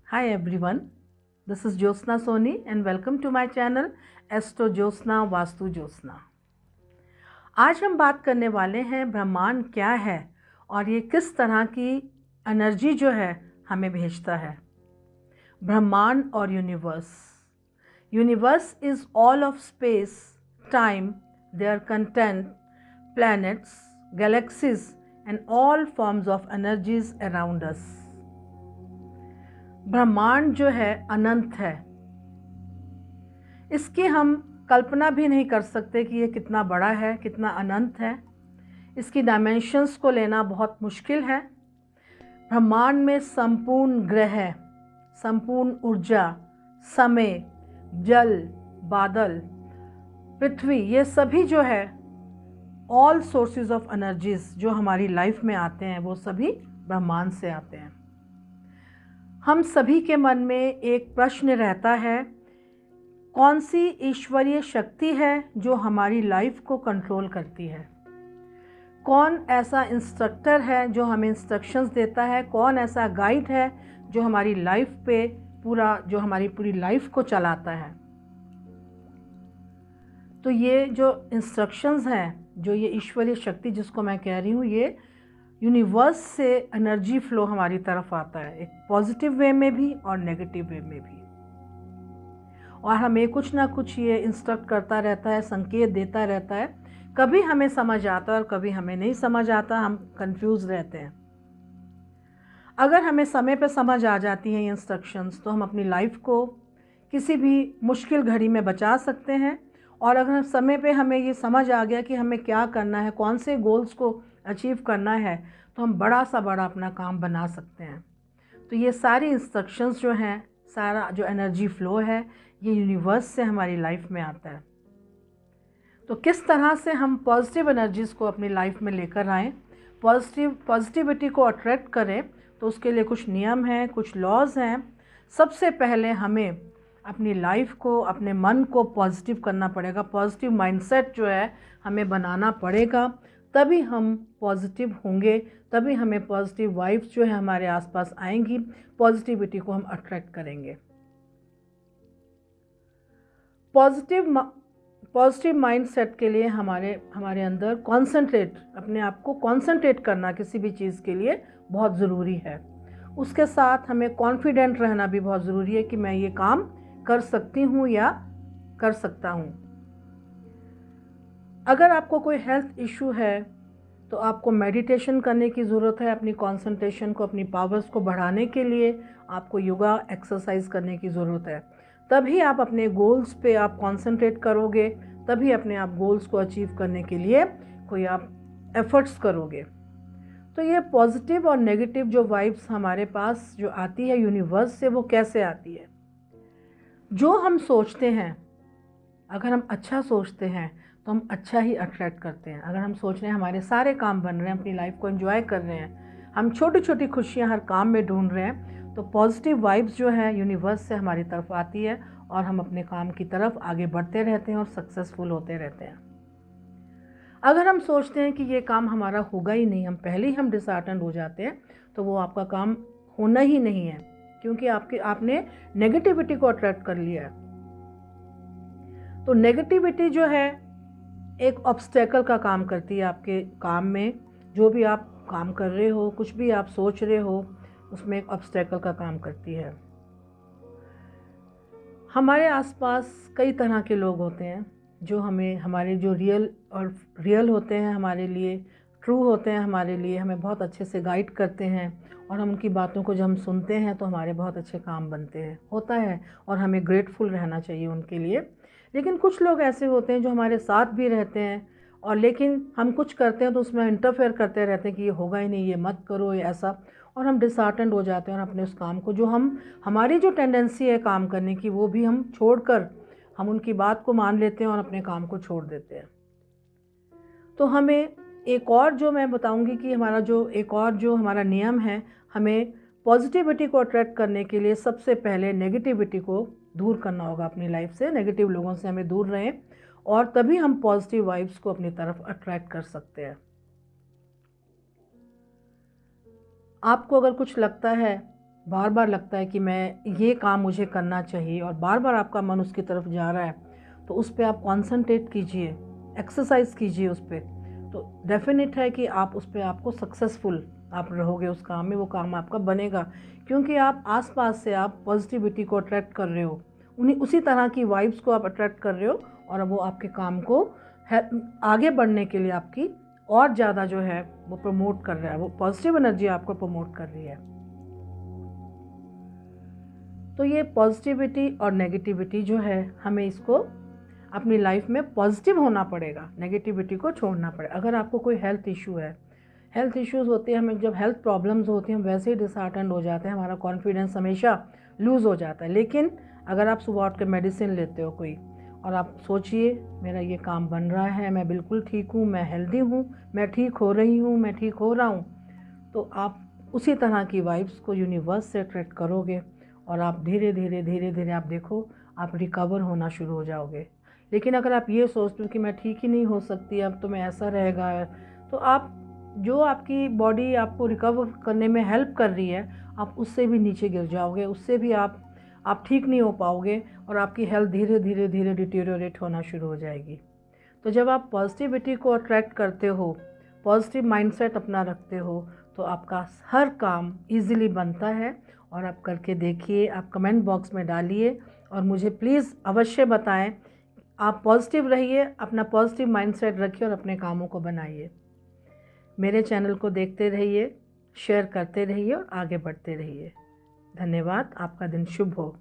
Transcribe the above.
Hi everyone, this is Jyotsna Soni and welcome to my channel Astro Jyotsna vastu Jyotsna. आज हम बात करने वाले हैं ब्रह्मांड क्या है और ये किस तरह की एनर्जी जो है हमें भेजता है। ब्रह्मांड और universe. Universe is all of space, time, their content, planets, galaxies and all forms of energies around us. ब्रह्मांड जो है अनंत है, इसकी हम कल्पना भी नहीं कर सकते कि ये कितना बड़ा है, कितना अनंत है। इसकी डायमेंशंस को लेना बहुत मुश्किल है। ब्रह्मांड में संपूर्ण ग्रह, संपूर्ण ऊर्जा, समय, जल, बादल, पृथ्वी, ये सभी जो है ऑल सोर्सेज ऑफ एनर्जीज जो हमारी लाइफ में आते हैं वो सभी ब्रह्मांड से आते हैं। हम सभी के मन में एक प्रश्न रहता है, कौन सी ईश्वरीय शक्ति है जो हमारी लाइफ को कंट्रोल करती है? कौन ऐसा इंस्ट्रक्टर है जो हमें इंस्ट्रक्शंस देता है? कौन ऐसा गाइड है जो हमारी लाइफ पे हमारी पूरी लाइफ को चलाता है? तो ये जो इंस्ट्रक्शंस हैं, जो ये ईश्वरीय शक्ति जिसको मैं कह रही हूँ, ये यूनिवर्स से एनर्जी फ्लो हमारी तरफ आता है, एक पॉजिटिव वे में भी और नेगेटिव वे में भी। और हमें कुछ ना कुछ ये इंस्ट्रक्ट करता रहता है, संकेत देता रहता है। कभी हमें समझ आता है और कभी हमें नहीं समझ आता, हम कंफ्यूज रहते हैं। अगर हमें समय पे समझ आ जाती हैं ये इंस्ट्रक्शंस तो हम अपनी लाइफ को किसी भी मुश्किल घड़ी में बचा सकते हैं। और अगर समय पे हमें ये समझ आ गया कि हमें क्या करना है, कौन से गोल्स को अचीव करना है, तो हम बड़ा सा बड़ा अपना काम बना सकते हैं। तो ये सारी इंस्ट्रक्शंस जो हैं, सारा जो एनर्जी फ्लो है, ये यूनिवर्स से हमारी लाइफ में आता है। तो किस तरह से हम पॉजिटिव एनर्जीज़ को अपनी लाइफ में लेकर आएँ, पॉजिटिविटी को अट्रैक्ट करें, तो उसके लिए कुछ नियम हैं, कुछ लॉज हैं। सबसे पहले हमें अपनी लाइफ को, अपने मन को पॉजिटिव करना पड़ेगा। पॉजिटिव माइंडसेट जो है हमें बनाना पड़ेगा, तभी हम पॉजिटिव होंगे, तभी हमें पॉजिटिव वाइब्स जो है हमारे आसपास आएंगी, पॉजिटिविटी को हम अट्रैक्ट करेंगे। पॉजिटिव माइंडसेट के लिए हमारे अंदर अपने आप को कॉन्सेंट्रेट करना किसी भी चीज़ के लिए बहुत ज़रूरी है। उसके साथ हमें कॉन्फिडेंट रहना भी बहुत ज़रूरी है कि मैं ये काम कर सकती हूँ या कर सकता हूँ। अगर आपको कोई हेल्थ इशू है तो आपको मेडिटेशन करने की ज़रूरत है। अपनी कंसंट्रेशन को, अपनी पावर्स को बढ़ाने के लिए आपको योगा एक्सरसाइज करने की ज़रूरत है। तभी आप अपने गोल्स पे आप कंसंट्रेट करोगे, तभी अपने आप गोल्स को अचीव करने के लिए कोई आप एफर्ट्स करोगे। तो ये पॉजिटिव और नेगेटिव जो वाइब्स हमारे पास जो आती है यूनिवर्स से, वो कैसे आती है? जो हम सोचते हैं, अगर हम अच्छा सोचते हैं तो हम अच्छा ही अट्रैक्ट करते हैं। अगर हम सोच रहे हैं हमारे सारे काम बन रहे हैं, अपनी लाइफ को एंजॉय कर रहे हैं, हम छोटी छोटी खुशियां हर काम में ढूंढ रहे हैं, तो पॉजिटिव वाइब्स जो है यूनिवर्स से हमारी तरफ आती है और हम अपने काम की तरफ आगे बढ़ते रहते हैं और सक्सेसफुल होते रहते हैं। अगर हम सोचते हैं कि ये काम हमारा होगा ही नहीं, हम पहले ही हम डिसहार्टन हो जाते हैं, तो वो आपका काम होना ही नहीं है, क्योंकि आपने नेगेटिविटी को अट्रैक्ट कर लिया है। तो नेगेटिविटी जो है एक ऑब्स्टेकल का काम करती है आपके काम में। जो भी आप काम कर रहे हो, कुछ भी आप सोच रहे हो, उसमें एक ऑब्स्टेकल का काम करती है। हमारे आसपास कई तरह के लोग होते हैं जो हमारे जो रियल होते हैं, हमारे लिए ट्रू होते हैं, हमारे लिए हमें बहुत अच्छे से गाइड करते हैं, और हम उनकी बातों को जब हम सुनते हैं तो हमारे बहुत अच्छे काम बनते हैं, होता है, और हमें ग्रेटफुल रहना चाहिए उनके लिए। लेकिन कुछ लोग ऐसे होते हैं जो हमारे साथ भी रहते हैं, और लेकिन हम कुछ करते हैं तो उसमें इंटरफेयर करते रहते हैं कि ये होगा ही नहीं, ये मत करो, ये ऐसा, और हम डिसहार्टेंड हो जाते हैं और अपने उस काम को, जो हमारी जो टेंडेंसी है काम करने की, वो भी हम छोड़कर हम उनकी बात को मान लेते हैं और अपने काम को छोड़ देते हैं। तो हमें एक और जो मैं बताऊंगी कि हमारा नियम है, हमें पॉजिटिविटी को अट्रैक्ट करने के लिए सबसे पहले नेगेटिविटी को दूर करना होगा अपनी लाइफ से। नेगेटिव लोगों से हमें दूर रहें, और तभी हम पॉजिटिव वाइब्स को अपनी तरफ अट्रैक्ट कर सकते हैं। आपको अगर कुछ लगता है बार बार लगता है कि मैं ये काम मुझे करना चाहिए और बार बार आपका मन उसकी तरफ जा रहा है, तो उस पर आप कॉन्सनट्रेट कीजिए, एक्सरसाइज कीजिए उस पर। तो डेफिनेट है कि आप उस पर आपको सक्सेसफुल आप रहोगे उस काम में, वो काम आपका बनेगा, क्योंकि आप आसपास से आप पॉजिटिविटी को अट्रैक्ट कर रहे हो, उसी तरह की वाइब्स को आप अट्रैक्ट कर रहे हो, और वो आपके काम को आगे बढ़ने के लिए आपकी और ज़्यादा जो है वो प्रमोट कर रहा है, वो पॉजिटिव एनर्जी आपको प्रमोट कर रही है। तो ये पॉजिटिविटी और नेगेटिविटी जो है, हमें इसको अपनी लाइफ में पॉजिटिव होना पड़ेगा, नेगेटिविटी को छोड़ना पड़ेगा। अगर आपको कोई हेल्थ इशू है, हेल्थ इश्यूज़ होते हैं, हमें जब हेल्थ प्रॉब्लम्स होती हैं हम वैसे ही डिसहार्टेंड हो जाते हैं, हमारा कॉन्फिडेंस हमेशा लूज़ हो जाता है। लेकिन अगर आप सुबह उठ के मेडिसिन लेते हो कोई, और आप सोचिए मेरा ये काम बन रहा है, मैं बिल्कुल ठीक हूँ, मैं हेल्दी हूँ, मैं ठीक हो रही हूँ, मैं ठीक हो रहा हूँ, तो आप उसी तरह की वाइब्स को यूनिवर्स से अट्रैक्ट करोगे, और आप धीरे धीरे धीरे धीरे आप देखो आप रिकवर होना शुरू हो जाओगे। लेकिन अगर आप ये सोचते हो कि मैं ठीक ही नहीं हो सकती, अब तो मैं ऐसा रहेगा, तो आप जो आपकी बॉडी आपको रिकवर करने में हेल्प कर रही है, आप उससे भी नीचे गिर जाओगे, उससे भी आप ठीक नहीं हो पाओगे, और आपकी हेल्थ धीरे धीरे धीरे डिटीरियोरेट होना शुरू हो जाएगी। तो जब आप पॉजिटिविटी को अट्रैक्ट करते हो, पॉजिटिव माइंडसेट अपना रखते हो, तो आपका हर काम इजीली बनता है। और आप करके देखिए, आप कमेंट बॉक्स में डालिए और मुझे प्लीज़ अवश्य बताएं। आप पॉजिटिव रहिए, अपना पॉजिटिव माइंडसेट रखिए और अपने कामों को बनाइए। मेरे चैनल को देखते रहिए, शेयर करते रहिए और आगे बढ़ते रहिए। धन्यवाद। आपका दिन शुभ हो।